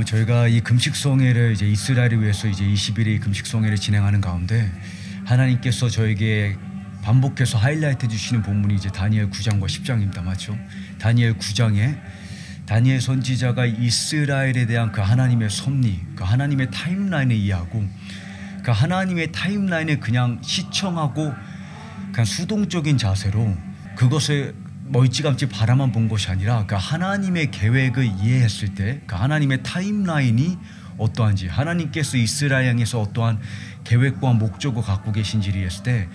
저희가 이 금식성회를 이제 이스라엘을 위해서 이제 20일의 금식성회를 진행하는 가운데 하나님께서 저에게 반복해서 하이라이트 주시는 본문이 이제 다니엘 9장과 10장입니다. 맞죠? 다니엘 9장에 다니엘 선지자가 이스라엘에 대한 그 하나님의 섭리, 그 하나님의 타임라인을 이해하고 그 하나님의 타임라인을 그냥 시청하고 그냥 수동적인 자세로 그것을 멀찌감치 바라만 본 것이 아니라 그 하나님의 계획을 이해했을 때 그 하나님의 타임라인이 어떠한지, 하나님께서 이스라엘 향해서 어떠한 계획과 목적을 갖고 계신지를 이해했을 때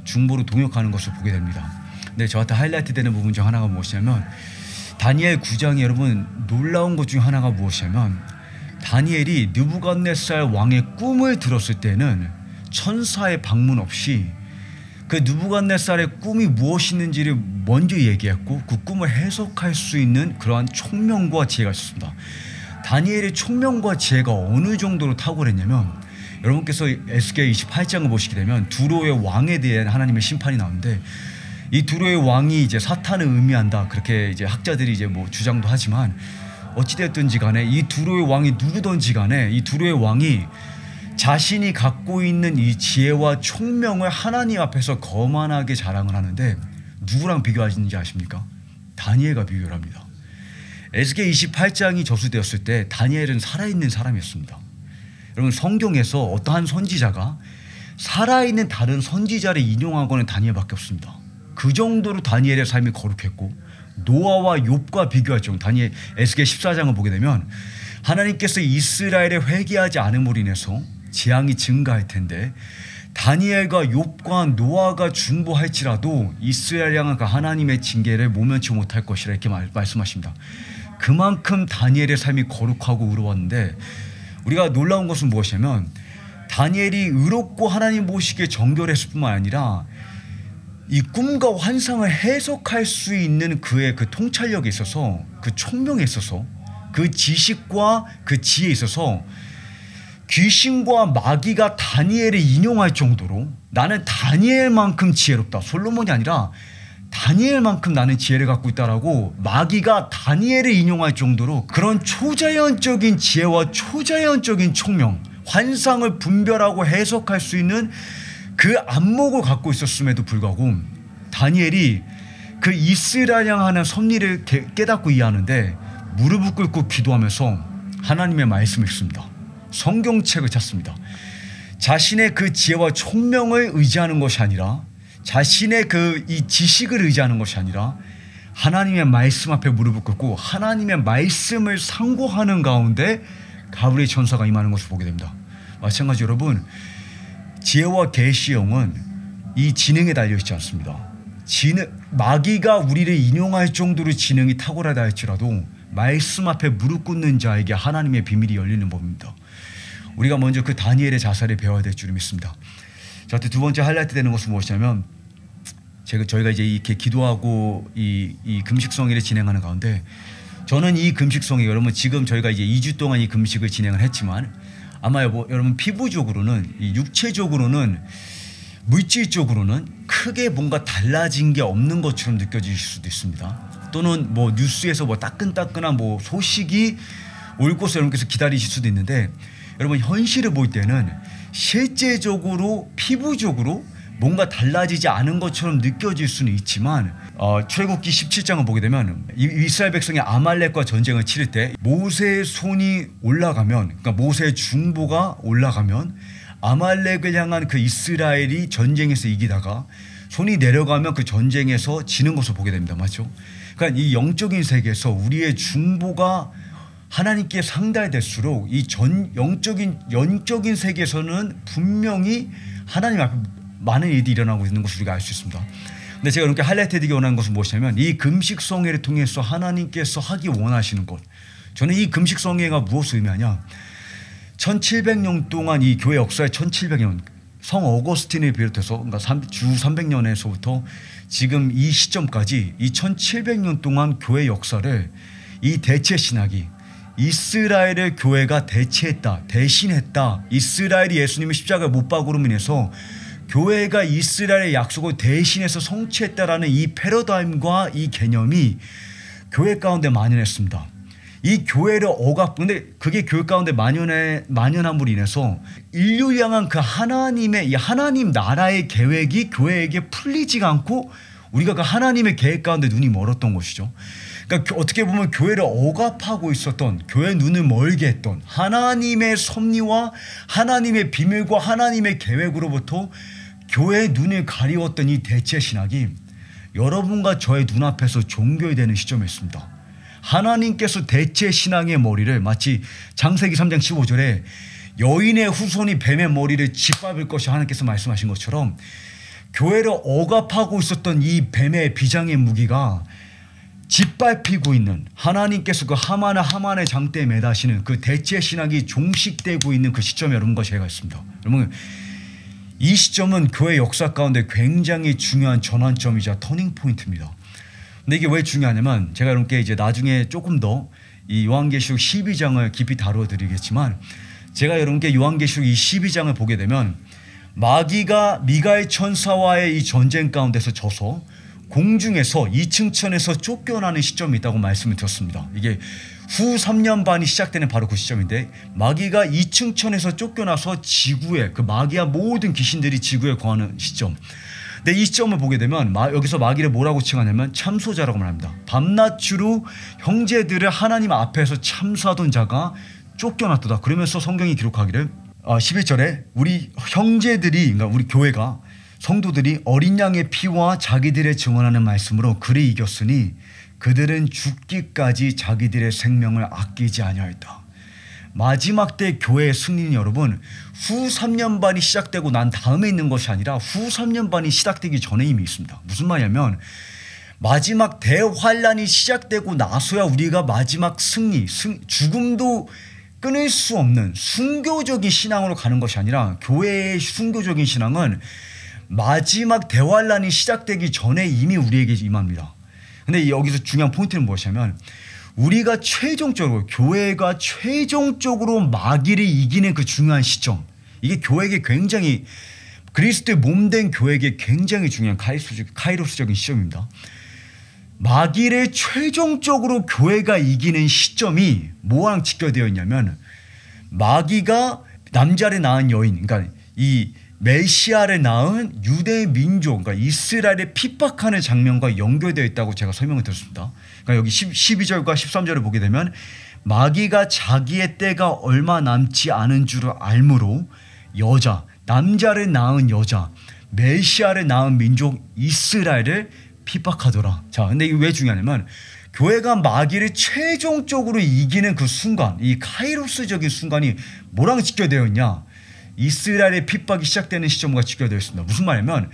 중보로 동역하는 것을 보게 됩니다. 근데 저한테 하이라이트 되는 부분 중 하나가 무엇이냐면 다니엘 9장에 여러분 놀라운 것 중 하나가 무엇이냐면 다니엘이 느부갓네살 왕의 꿈을 들었을 때는 천사의 방문 없이 그 느부갓네살의 꿈이 무엇이었는지를 먼저 얘기했고 그 꿈을 해석할 수 있는 그러한 총명과 지혜가 있었습니다. 다니엘의 총명과 지혜가 어느 정도로 탁월했냐면 여러분께서 에스겔 28장을 보시게 되면 두로의 왕에 대한 하나님의 심판이 나오는데 이 두로의 왕이 이제 사탄을 의미한다 그렇게 이제 학자들이 이제 뭐 주장도 하지만 어찌되었든지 간에 이 두로의 왕이 누구든지 간에 이 두로의 왕이 자신이 갖고 있는 이 지혜와 총명을 하나님 앞에서 거만하게 자랑을 하는데 누구랑 비교하시는지 아십니까? 다니엘과 비교를 합니다. 에스겔 28장이 저수되었을 때 다니엘은 살아있는 사람이었습니다. 여러분 성경에서 어떠한 선지자가 살아있는 다른 선지자를 인용하고는 다니엘밖에 없습니다. 그 정도로 다니엘의 삶이 거룩했고 노아와 욥과 비교할 정도 다니엘 에스겔 14장을 보게 되면 하나님께서 이스라엘에 회개하지 않음으로 인해서 재앙이 증가할 텐데 다니엘과 욥과 노아가 중보할지라도 이스라엘 향한 그 하나님의 징계를 모면치 못할 것이라 이렇게 말씀하십니다. 그만큼 다니엘의 삶이 거룩하고 의로웠는데 우리가 놀라운 것은 무엇이냐면 다니엘이 의롭고 하나님 보시기에 정결했을 뿐만 아니라 이 꿈과 환상을 해석할 수 있는 그의 그 통찰력에 있어서 그 총명에 있어서 그 지식과 그 지혜에 있어서 귀신과 마귀가 다니엘을 인용할 정도로 나는 다니엘만큼 지혜롭다. 솔로몬이 아니라 다니엘만큼 나는 지혜를 갖고 있다라고 마귀가 다니엘을 인용할 정도로 그런 초자연적인 지혜와 초자연적인 총명, 환상을 분별하고 해석할 수 있는 그 안목을 갖고 있었음에도 불구하고 다니엘이 그 이스라엘 향하는 섭리를 깨닫고 이해하는데 무릎을 꿇고 기도하면서 하나님의 말씀을 읽습니다. 성경책을 찾습니다. 자신의 그 지혜와 총명을 의지하는 것이 아니라 자신의 그 이 지식을 의지하는 것이 아니라 하나님의 말씀 앞에 무릎을 꿇고 하나님의 말씀을 상고하는 가운데 가브리엘 천사가 임하는 것을 보게 됩니다. 마찬가지 여러분 지혜와 계시의 영은 이 지능에 달려있지 않습니다. 마귀가 우리를 인용할 정도로 지능이 탁월하다 할지라도 말씀 앞에 무릎 꿇는 자에게 하나님의 비밀이 열리는 법입니다. 우리가 먼저 그 다니엘의 자세를 배워야 될 줄 믿습니다. 저한테 두 번째 하이라이트 되는 것은 무엇이냐면 저희가 이제 이렇게 기도하고 이 금식성회를 진행하는 가운데 저는 이 금식성회 여러분 지금 저희가 이제 2주 동안 이 금식을 진행을 했지만 아마 여러분 피부적으로는 이 육체적으로는 물질적으로는 크게 뭔가 달라진 게 없는 것처럼 느껴질 수도 있습니다. 또는 뭐 뉴스에서 뭐 따끈따끈한 뭐 소식이 올 것을 여러분께서 기다리실 수도 있는데 여러분 현실을 볼 때는 실제적으로 피부적으로 뭔가 달라지지 않은 것처럼 느껴질 수는 있지만 출애굽기 17장을 보게 되면 이스라엘 백성이 아말렉과 전쟁을 치를 때 모세의 손이 올라가면 그러니까 모세의 중보가 올라가면 아말렉을 향한 그 이스라엘이 전쟁에서 이기다가 손이 내려가면 그 전쟁에서 지는 것을 보게 됩니다. 맞죠? 그러니까 이 영적인 세계에서 우리의 중보가 하나님께 상달될수록 이 영적인 세계에서는 분명히 하나님 앞에 많은 일이 일어나고 있는 것을 우리가 알 수 있습니다. 근데 제가 이렇게 하이라이트 드리기 원하는 것은 무엇이냐면 이 금식성회를 통해서 하나님께서 하기 원하시는 것 저는 이 금식성회가 무엇을 의미하냐 1700년 동안 이 교회 역사의 1700년 성 어거스틴을 비롯해서 그러니까 주 300년에서부터 지금 이 시점까지 이 1700년 동안 교회 역사를 이 대체 신학이 이스라엘의 교회가 대체했다 대신했다 이스라엘이 예수님의 십자가에 못 박으로 인해서 교회가 이스라엘의 약속을 대신해서 성취했다라는 이 패러다임과 이 개념이 교회 가운데 만연했습니다. 이 교회를 근데 그게 교회 가운데 만연함으로 인해서 인류 향한 그 하나님의 이 하나님 나라의 계획이 교회에게 풀리지가 않고 우리가 그 하나님의 계획 가운데 눈이 멀었던 것이죠. 그러니까 어떻게 보면 교회를 억압하고 있었던, 교회 눈을 멀게 했던 하나님의 섭리와 하나님의 비밀과 하나님의 계획으로부터 교회의 눈을 가리웠던 이 대체 신학이 여러분과 저의 눈앞에서 종결되는 시점이었습니다. 하나님께서 대체 신앙의 머리를 마치 창세기 3장 15절에 여인의 후손이 뱀의 머리를 짓밟을 것이 하나님께서 말씀하신 것처럼 교회를 억압하고 있었던 이 뱀의 비장의 무기가 짓밟히고 있는, 하나님께서 그 하만의 장대에 매다시는 그 대체 신학이 종식되고 있는 그 시점에 여러분과 제가 있습니다. 여러분, 이 시점은 교회 역사 가운데 굉장히 중요한 전환점이자 터닝 포인트입니다. 근데 이게 왜 중요하냐면 제가 여러분께 이제 나중에 조금 더 이 요한계시록 12장을 깊이 다루어 드리겠지만, 제가 여러분께 요한계시록 이 12장을 보게 되면 마귀가 미가엘 천사와의 이 전쟁 가운데서 져서 공중에서 2층 천에서 쫓겨나는 시점이 있다고 말씀을 드렸습니다. 이게 후 3년 반이 시작되는 바로 그 시점인데, 마귀가 2층 천에서 쫓겨나서 지구에, 그 마귀와 모든 귀신들이 지구에 거하는 시점. 근데 이 시점을 보게 되면 여기서 마귀를 뭐라고 칭하냐면 참소자라고 말합니다. 밤낮으로 형제들을 하나님 앞에서 참소하던 자가 쫓겨났도다. 그러면서 성경이 기록하기를 11절에 우리 형제들이, 그러니까 우리 교회가, 성도들이 어린 양의 피와 자기들의 증언하는 말씀으로 그를 이겼으니 그들은 죽기까지 자기들의 생명을 아끼지 아니하였다. 마지막 때 교회의 승리는 여러분 후 3년 반이 시작되고 난 다음에 있는 것이 아니라 후 3년 반이 시작되기 전에 이미 있습니다. 무슨 말이냐면 마지막 대환란이 시작되고 나서야 우리가 마지막 승리, 죽음도 끊을 수 없는 순교적인 신앙으로 가는 것이 아니라, 교회의 순교적인 신앙은 마지막 대환란이 시작되기 전에 이미 우리에게 임합니다. 근데 여기서 중요한 포인트는 무엇이냐면 우리가 최종적으로, 교회가 최종적으로 마귀를 이기는 그 중요한 시점, 이게 교회에게 굉장히, 그리스도의 몸된 교회에게 굉장히 중요한 카이로스적인 시점입니다. 마귀를 최종적으로 교회가 이기는 시점이 뭐랑 직결되어 있냐면, 마귀가 남자를 낳은 여인, 그러니까 이 메시아를 낳은 유대 민족, 그러니까 이스라엘을 핍박하는 장면과 연결되어 있다고 제가 설명을 드렸습니다. 그러니까 여기 12절과 13절을 보게 되면 마귀가 자기의 때가 얼마 남지 않은 줄 알므로 남자를 낳은 여자, 메시아를 낳은 민족 이스라엘을 핍박하더라. 자, 근데 이게 왜 중요하냐면 교회가 마귀를 최종적으로 이기는 그 순간, 이 카이로스적인 순간이 뭐랑 직결되어 있냐? 이스라엘의 핍박이 시작되는 시점과 직결되어 있습니다. 무슨 말이냐면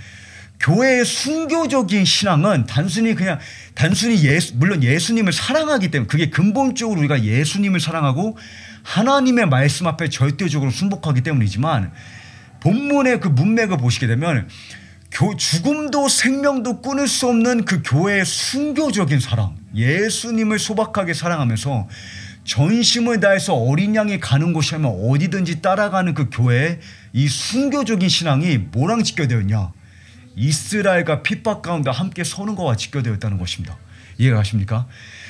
교회의 순교적인 신앙은 단순히 물론 예수님을 사랑하기 때문에, 그게 근본적으로 우리가 예수님을 사랑하고 하나님의 말씀 앞에 절대적으로 순복하기 때문이지만, 본문의 그 문맥을 보시게 되면 죽음도 생명도 끊을 수 없는 그 교회의 순교적인 사랑, 예수님을 소박하게 사랑하면서 전심을 다해서 어린 양이 가는 곳이 하면 어디든지 따라가는 그 교회의 이 순교적인 신앙이 뭐랑 직결되어 있냐? 이스라엘과 핍박 가운데 함께 서는 것과 직결되어 있다는 것입니다. 이해가 가십니까?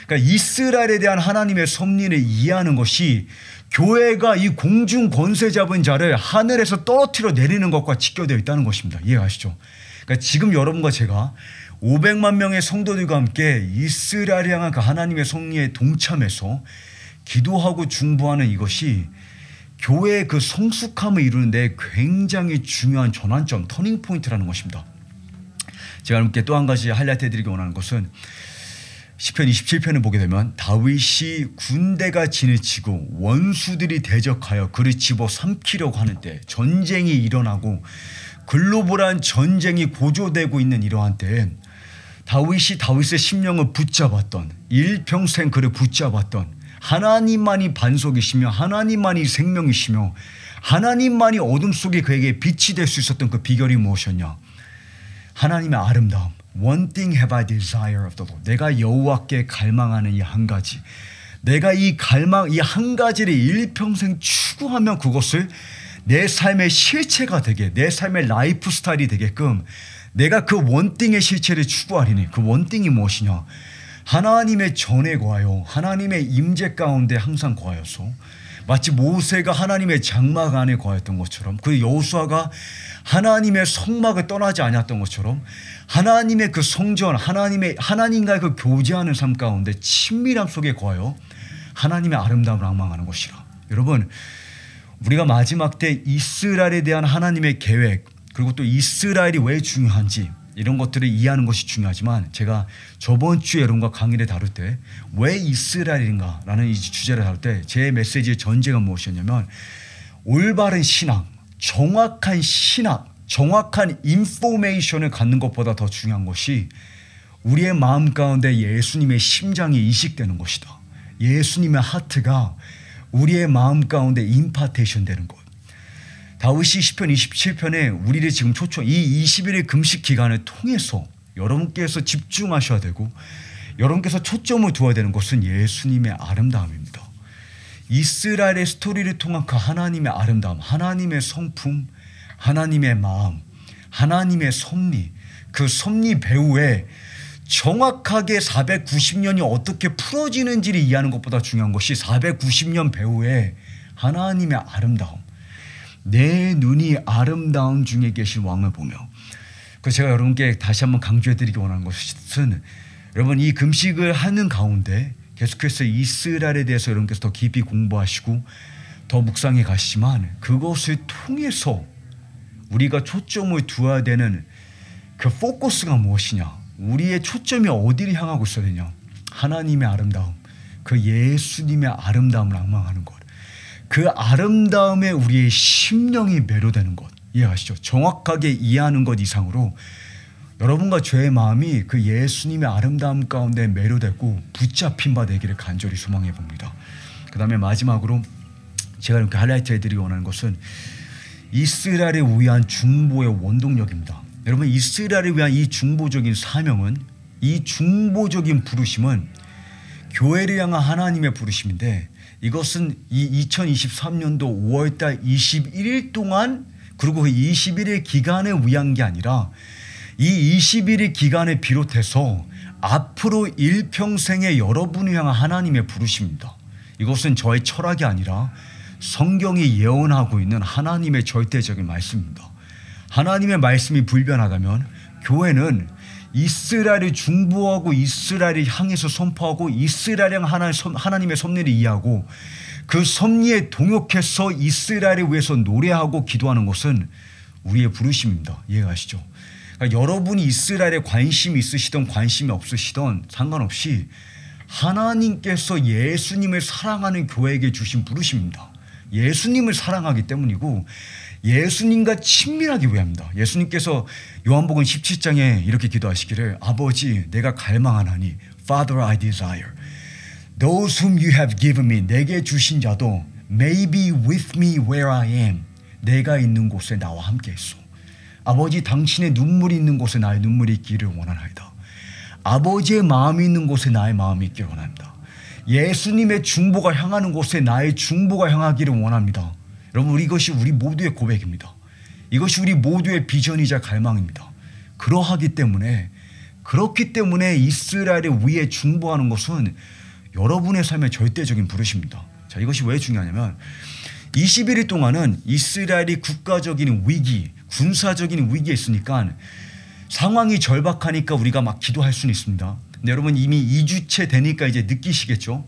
그러니까 이스라엘에 대한 하나님의 섭리를 이해하는 것이 교회가 이 공중 권세 잡은 자를 하늘에서 떨어뜨려 내리는 것과 직결되어 있다는 것입니다. 이해가 가시죠? 그러니까 지금 여러분과 제가 500만 명의 성도들과 함께 이스라엘을 향한 그 하나님의 섭리에 동참해서 기도하고 중보하는 이것이 교회의 그 성숙함을 이루는 데 굉장히 중요한 전환점, 터닝 포인트라는 것입니다. 제가 여러분께 또 한 가지 하이라이트 해드리기 원하는 것은 시편 27편을 보게 되면 다윗이 군대가 진을 치고 원수들이 대적하여 그를 집어삼키려고 하는 때, 전쟁이 일어나고 글로벌한 전쟁이 고조되고 있는 이러한 때에 다윗이 다윗의 심령을 붙잡았던, 일평생 그를 붙잡았던 하나님만이 반석이시며 하나님만이 생명이시며 하나님만이 어둠 속에 그에게 빛이 될 수 있었던 그 비결이 무엇이었냐? 하나님의 아름다움. One thing have I desire of the Lord. 내가 여호와께 갈망하는 이 한 가지. 내가 이 한 가지를 일평생 추구하면 그것을 내 삶의 실체가 되게, 내 삶의 라이프 스타일이 되게끔 내가 그 원띵의 실체를 추구하리니, 그 원띵이 무엇이냐? 하나님의 전에 거하여 하나님의 임재 가운데 항상 거하여서 마치 모세가 하나님의 장막 안에 거하였던 것처럼 그 여호수아가 하나님의 성막을 떠나지 않았던 것처럼 하나님의 그 성전 하나님과의 그 교제하는 삶 가운데 친밀함 속에 거하여 하나님의 아름다움을 앙망하는 것이라. 여러분, 우리가 마지막 때 이스라엘에 대한 하나님의 계획 그리고 또 이스라엘이 왜 중요한지 이런 것들을 이해하는 것이 중요하지만 제가 저번 주에 여러분과 강의를 다룰 때 왜 이스라엘인가 라는 이 주제를 다룰 때 제 메시지의 전제가 무엇이었냐면 올바른 신앙, 정확한 신학, 정확한 인포메이션을 갖는 것보다 더 중요한 것이 우리의 마음 가운데 예수님의 심장이 이식되는 것이다. 예수님의 하트가 우리의 마음 가운데 임파테이션 되는 것. 다윗이 시편 27편에 우리를 지금 이 20일의 금식 기간을 통해서 여러분께서 집중하셔야 되고 여러분께서 초점을 두어야 되는 것은 예수님의 아름다움입니다. 이스라엘의 스토리를 통한 그 하나님의 아름다움, 하나님의 성품, 하나님의 마음, 하나님의 섭리, 그 섭리 배후에 정확하게 490년이 어떻게 풀어지는지를 이해하는 것보다 중요한 것이 490년 배후에 하나님의 아름다움, 내 눈이 아름다운 중에 계신 왕을 보며 그 제가 여러분께 다시 한번 강조해드리기 원하는 것은 여러분 이 금식을 하는 가운데 계속해서 이스라엘에 대해서 여러분께서 더 깊이 공부하시고 더 묵상해 가시지만 그것을 통해서 우리가 초점을 두어야 되는 그 포커스가 무엇이냐, 우리의 초점이 어디를 향하고 있어야 되냐, 하나님의 아름다움, 그 예수님의 아름다움을 앙망하는 것, 그 아름다움에 우리의 심령이 매료되는 것 이해하시죠? 정확하게 이해하는 것 이상으로 여러분과 저의 마음이 그 예수님의 아름다움 가운데 매료되고 붙잡힌 바 되기를 간절히 소망해 봅니다. 그 다음에 마지막으로 제가 이렇게 하이라이트 해드리기 원하는 것은 이스라엘을 위한 중보의 원동력입니다. 여러분 이스라엘을 위한 이 중보적인 사명은, 이 중보적인 부르심은 교회를 향한 하나님의 부르심인데 이것은 이 2023년도 5월달 21일 동안 그리고 그 21일 기간을 위한 게 아니라 이 21일 기간을 비롯해서 앞으로 일평생에 여러분을 향한 하나님의 부르심입니다. 이것은 저의 철학이 아니라 성경이 예언하고 있는 하나님의 절대적인 말씀입니다. 하나님의 말씀이 불변하다면 교회는 이스라엘을 중보하고 이스라엘을 향해서 선포하고 이스라엘 하나님의 섭리를 이해하고 그 섭리에 동역해서 이스라엘을 위해서 노래하고 기도하는 것은 우리의 부르심입니다. 이해가시죠? 그러니까 여러분이 이스라엘에 관심이 있으시든 관심이 없으시든 상관없이 하나님께서 예수님을 사랑하는 교회에게 주신 부르심입니다. 예수님을 사랑하기 때문이고 예수님과 친밀하기 위함입니다. 예수님께서 요한복음 17장에 이렇게 기도하시기를 아버지 내가 갈망하나니 Father I desire those whom you have given me 내게 주신 자도 may be with me where I am 내가 있는 곳에 나와 함께 있어. 아버지 당신의 눈물이 있는 곳에 나의 눈물이 있기를 원하나이다. 아버지의 마음이 있는 곳에 나의 마음이 있기를 원합니다. 예수님의 중보가 향하는 곳에 나의 중보가 향하기를 원합니다. 여러분 이것이 우리 모두의 고백입니다. 이것이 우리 모두의 비전이자 갈망입니다. 그렇기 때문에 이스라엘을 위해 중보하는 것은 여러분의 삶의 절대적인 부르심입니다. 자, 이것이 왜 중요하냐면 21일 동안은 이스라엘이 국가적인 위기, 군사적인 위기에 있으니까 상황이 절박하니까 우리가 막 기도할 수는 있습니다. 근데 여러분 이미 2주째 되니까 이제 느끼시겠죠?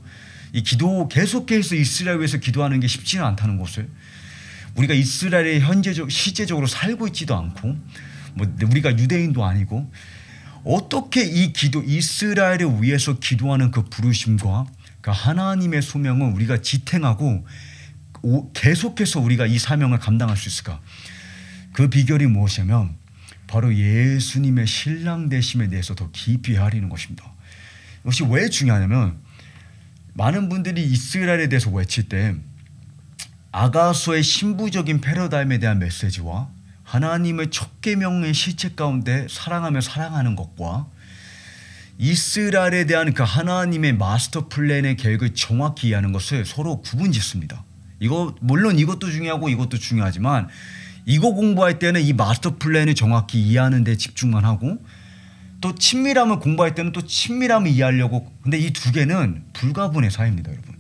이 기도 계속해서 이스라엘 위해서 기도하는 게 쉽지는 않다는 것을. 우리가 이스라엘에 실제적으로 살고 있지도 않고 뭐 우리가 유대인도 아니고 어떻게 이 기도 이스라엘을 위해서 기도하는 그 부르심과 그 하나님의 소명을 우리가 지탱하고 계속해서 우리가 이 사명을 감당할 수 있을까? 그 비결이 무엇이냐면 바로 예수님의 신랑 되심에 대해서 더 깊이 헤아리는 것입니다. 이것이 왜 중요하냐면 많은 분들이 이스라엘에 대해서 외칠 때 아가서의 신부적인 패러다임에 대한 메시지와 하나님의 첫 계명의 실체 가운데 사랑하며 사랑하는 것과 이스라엘에 대한 그 하나님의 마스터 플랜의 계획을 정확히 이해하는 것을 서로 구분짓습니다. 물론 이것도 중요하고 이것도 중요하지만 이거 공부할 때는 이 마스터 플랜을 정확히 이해하는 데 집중만 하고 또 친밀함을 공부할 때는 또 친밀함을 이해하려고. 근데 이 두 개는 불가분의 사이입니다, 여러분.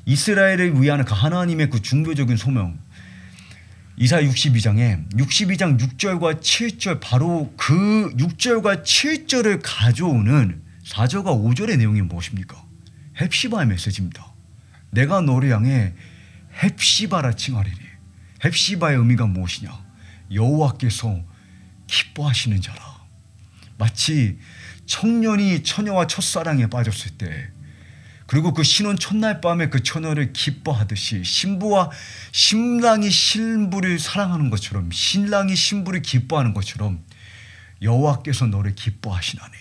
이스라엘을 위한 그 하나님의 그 중보적인 소명, 이사야 62장 6절과 7절, 바로 그 6절과 7절을 가져오는 4절과 5절의 내용이 무엇입니까? 헵시바의 메시지입니다. 내가 너를 향해 헵시바라 칭하리니. 헵시바의 의미가 무엇이냐? 여호와께서 기뻐하시는 자라. 마치 청년이 처녀와 첫사랑에 빠졌을 때, 그리고 그 신혼 첫날 밤에 그 처녀를 기뻐하듯이 신부와 신랑이 신부를 사랑하는 것처럼, 신랑이 신부를 기뻐하는 것처럼 여호와께서 너를 기뻐하시나니.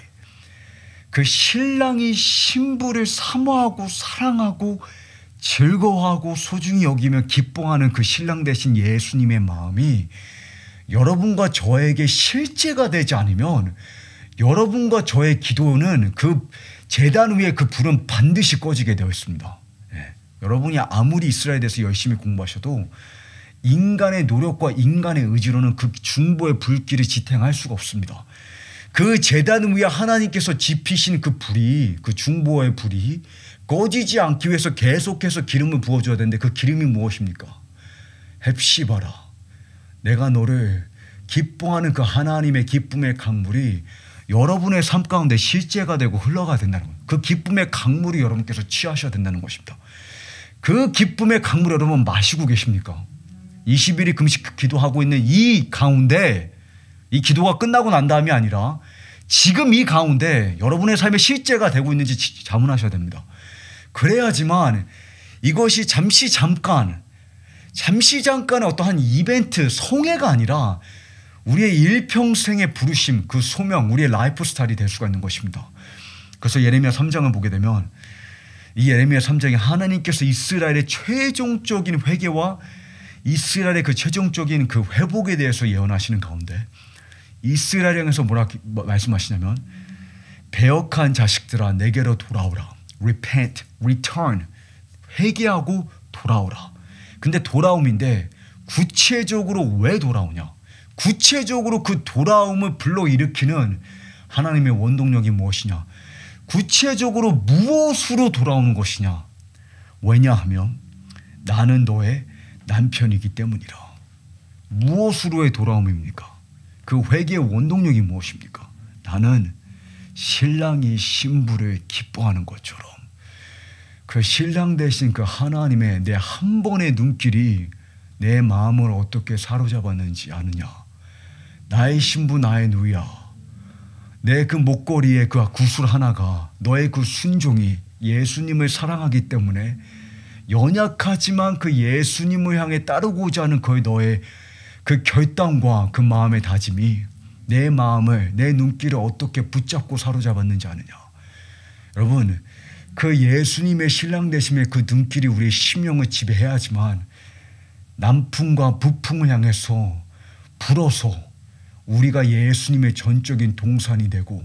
그 신랑이 신부를 사모하고 사랑하고 즐거워하고 소중히 여기며 기뻐하는 그 신랑 대신 예수님의 마음이 여러분과 저에게 실제가 되지 않으면 여러분과 저의 기도는 그 제단 위에 그 불은 반드시 꺼지게 되어 있습니다. 예. 여러분이 아무리 이스라엘에 대해서 열심히 공부하셔도 인간의 노력과 인간의 의지로는 그 중보의 불길을 지탱할 수가 없습니다. 그 제단 위에 하나님께서 지피신 그 불이, 그 중보의 불이 꺼지지 않기 위해서 계속해서 기름을 부어줘야 되는데, 그 기름이 무엇입니까? 헵시바라. 내가 너를 기뻐하는 그 하나님의 기쁨의 강물이 여러분의 삶 가운데 실제가 되고 흘러가야 된다는 거예요. 그 기쁨의 강물이 여러분께서 취하셔야 된다는 것입니다. 그 기쁨의 강물 여러분 마시고 계십니까? 20일이 금식 기도하고 있는 이 가운데, 이 기도가 끝나고 난 다음이 아니라 지금 이 가운데 여러분의 삶에 실제가 되고 있는지 자문하셔야 됩니다. 그래야지만 이것이 잠시 잠깐의 어떠한 이벤트, 성회가 아니라 우리의 일평생의 부르심, 그 소명, 우리의 라이프 스타일이 될 수가 있는 것입니다. 그래서 예레미야 3장을 보게 되면 이 예레미야 3장에 하나님께서 이스라엘의 최종적인 회개와 이스라엘의 그 최종적인 그 회복에 대해서 예언하시는 가운데 이스라엘 향해서 뭐라 말씀하시냐면, 배역한 자식들아 내게로 돌아오라. Repent, return. 회개하고 돌아오라. 근데 돌아옴인데 구체적으로 왜 돌아오냐? 구체적으로 그 돌아옴을 불러일으키는 하나님의 원동력이 무엇이냐? 구체적으로 무엇으로 돌아오는 것이냐? 왜냐하면 나는 너의 남편이기 때문이라. 무엇으로의 돌아옴입니까? 그 회개의 원동력이 무엇입니까? 나는 신랑이 신부를 기뻐하는 것처럼 그 신랑 대신 그 하나님의 내 한 번의 눈길이 내 마음을 어떻게 사로잡았는지 아느냐? 나의 신부 나의 누이야, 내 그 목걸이에 그 구슬 하나가 너의 그 순종이 예수님을 사랑하기 때문에 연약하지만 그 예수님을 향해 따르고자 하는 그 너의 그 결단과 그 마음의 다짐이 내 마음을, 내 눈길을 어떻게 붙잡고 사로잡았는지 아느냐? 여러분, 그 예수님의 신랑 되심의 그 눈길이 우리의 심령을 지배해야지만 남풍과 북풍을 향해서 불어서 우리가 예수님의 전적인 동산이 되고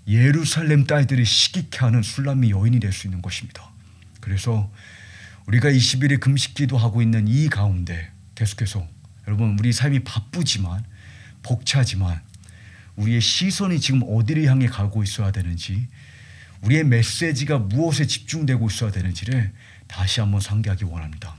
예루살렘 딸들이 시기케 하는 술람미 여인이 될 수 있는 것입니다. 그래서 우리가 21일 금식 기도하고 있는 이 가운데 계속해서 여러분, 우리 삶이 바쁘지만 벅차지만 우리의 시선이 지금 어디를 향해 가고 있어야 되는지, 우리의 메시지가 무엇에 집중되고 있어야 되는지를 다시 한번 상기하기 원합니다.